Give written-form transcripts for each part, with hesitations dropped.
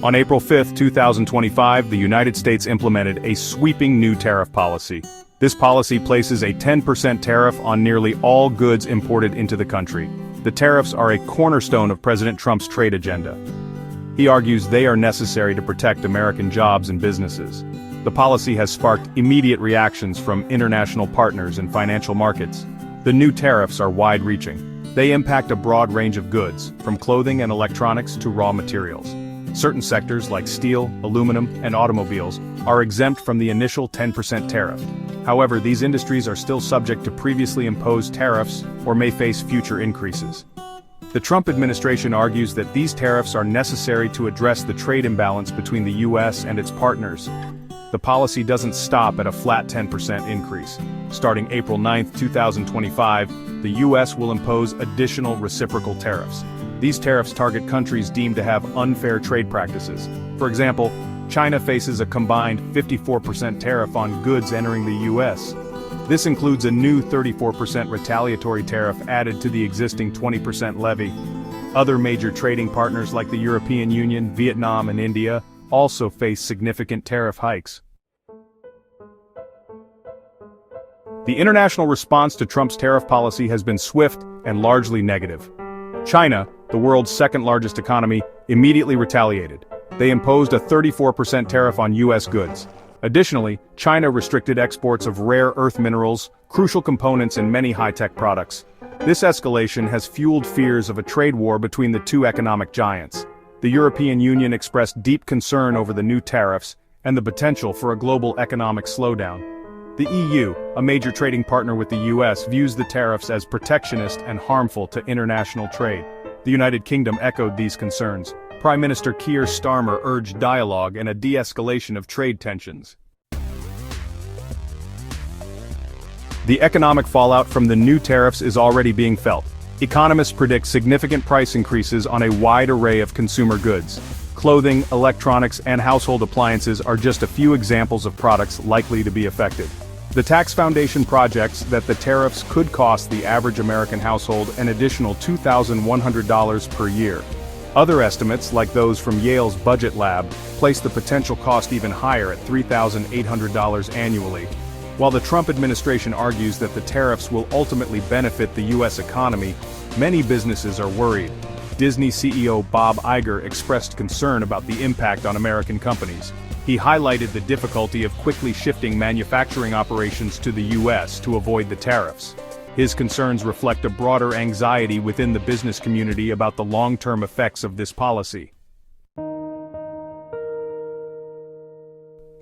On April 5, 2025, the United States implemented a sweeping new tariff policy. This policy places a 10% tariff on nearly all goods imported into the country. The tariffs are a cornerstone of President Trump's trade agenda. He argues they are necessary to protect American jobs and businesses. The policy has sparked immediate reactions from international partners and financial markets. The new tariffs are wide-reaching. They impact a broad range of goods, from clothing and electronics to raw materials. Certain sectors like steel, aluminum, and automobiles are exempt from the initial 10% tariff. However, these industries are still subject to previously imposed tariffs or may face future increases. The Trump administration argues that these tariffs are necessary to address the trade imbalance between the U.S. and its partners. The policy doesn't stop at a flat 10% increase. Starting April 9, 2025, the U.S. will impose additional reciprocal tariffs. These tariffs target countries deemed to have unfair trade practices. For example, China faces a combined 54% tariff on goods entering the U.S. This includes a new 34% retaliatory tariff added to the existing 20% levy. Other major trading partners like the European Union, Vietnam, and India also face significant tariff hikes. The international response to Trump's tariff policy has been swift and largely negative. China, the world's second-largest economy, immediately retaliated. They imposed a 34% tariff on U.S. goods. Additionally, China restricted exports of rare earth minerals, crucial components and many high-tech products. This escalation has fueled fears of a trade war between the two economic giants. The European Union expressed deep concern over the new tariffs and the potential for a global economic slowdown. The EU, a major trading partner with the U.S., views the tariffs as protectionist and harmful to international trade. The United Kingdom echoed these concerns. Prime Minister Keir Starmer urged dialogue and a de-escalation of trade tensions. The economic fallout from the new tariffs is already being felt. Economists predict significant price increases on a wide array of consumer goods. Clothing, electronics, and household appliances are just a few examples of products likely to be affected. The Tax Foundation projects that the tariffs could cost the average American household an additional $2,100 per year. Other estimates, like those from Yale's Budget Lab, place the potential cost even higher at $3,800 annually. While the Trump administration argues that the tariffs will ultimately benefit the U.S. economy, many businesses are worried. Disney CEO Bob Iger expressed concern about the impact on American companies. He highlighted the difficulty of quickly shifting manufacturing operations to the U.S. to avoid the tariffs. His concerns reflect a broader anxiety within the business community about the long-term effects of this policy.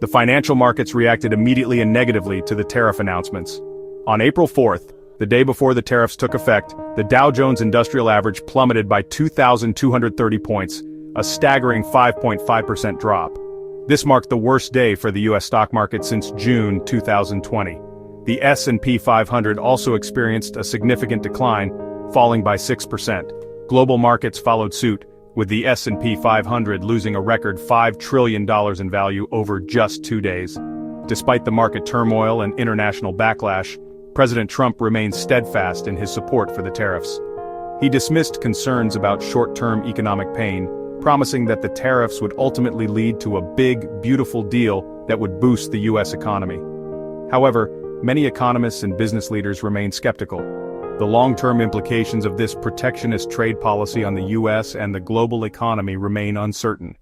The financial markets reacted immediately and negatively to the tariff announcements. On April 4th, the day before the tariffs took effect, the Dow Jones Industrial Average plummeted by 2,230 points, a staggering 5.5% drop. This marked the worst day for the U.S. stock market since June 2020. The S&P 500 also experienced a significant decline, falling by 6%. Global markets followed suit, with the S&P 500 losing a record $5 trillion in value over just 2 days. Despite the market turmoil and international backlash, President Trump remains steadfast in his support for the tariffs. He dismissed concerns about short-term economic pain, promising that the tariffs would ultimately lead to a big, beautiful deal that would boost the U.S. economy. However, many economists and business leaders remain skeptical. The long-term implications of this protectionist trade policy on the U.S. and the global economy remain uncertain.